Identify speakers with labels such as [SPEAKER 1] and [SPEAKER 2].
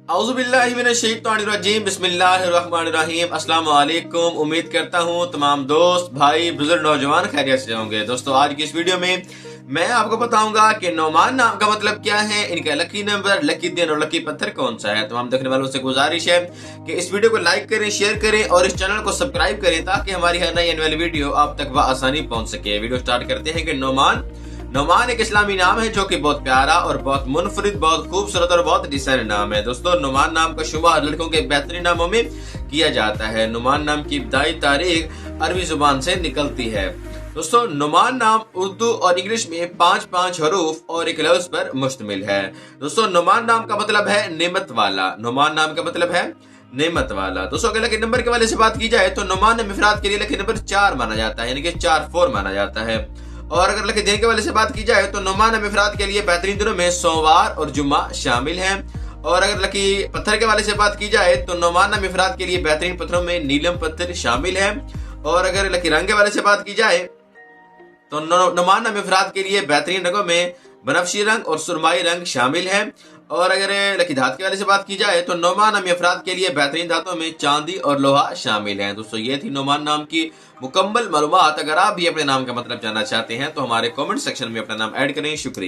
[SPEAKER 1] औज़ुबिल्लाहिमिनश्शैतानिर्रजीम बिस्मिल्लाहिर्रहमानिर्रहीम। अस्सलाम वालेकुम। उम्मीद करता हूँ तमाम दोस्त भाई बुजुर्ग नौजवान खैरियत से होंगे। दोस्तों आज की इस वीडियो में मैं आपको बताऊंगा कि नोमान नाम का मतलब क्या है, इनका लकी नंबर, लकी दिन और लकी पत्थर कौन सा है। तमाम देखने वालों से गुजारिश है कि इस वीडियो को लाइक करें, शेयर करें और इस चैनल को सब्सक्राइब करें ताकि हमारी हर नई आने वाली वीडियो आप तक आसानी पहुंच सके। वीडियो स्टार्ट करते हैं कि नोमान एक इस्लामी नाम है जो कि बहुत प्यारा और बहुत मुनफरिद, बहुत खूबसूरत और बहुत डिसेंट नाम है। दोस्तों नोमान नाम का शुमार लड़कों के बेहतरीन नामों में किया जाता है। नोमान नाम की इब्तदाई तारीख अरबी जुबान से निकलती है। दोस्तों नोमान नाम उर्दू और इंग्लिश में 5 हरूफ और एक लफ्ज पर मुश्तमिल है। दोस्तों नोमान नाम का मतलब है नेमत वाला। नोमान नाम का मतलब है नेमत वाला। दोस्तों अगर लकी नंबर के वाले से बात की जाए तो नोमान मिफराद के लिए लकी नंबर 4 माना जाता है, यानी कि 4 माना जाता है। और अगर लकी दिन के वाले से बात की जाए तो नोमान मिफराद के लिए बेहतरीन दिनों में सोमवार और जुम्मा शामिल हैं। और अगर लकी पत्थर के वाले से बात की जाए तो नोमान मिफराद के लिए बेहतरीन पत्थरों में नीलम पत्थर शामिल है। और अगर लकी रंग के वाले से बात की जाए तो नोमान मिफराद के लिए बेहतरीन रंगों में बनफशी रंग और सुरमाई रंग शामिल है। और अगर लकी धात के वाले से बात की जाए तो नोमान नामी अफराद के लिए बेहतरीन धातों में चांदी और लोहा शामिल है। दोस्तों ये थी नोमान नाम की मुकम्मल मालूमात। अगर आप भी अपने नाम का मतलब जानना चाहते हैं तो हमारे कमेंट सेक्शन में अपना नाम ऐड करें। शुक्रिया।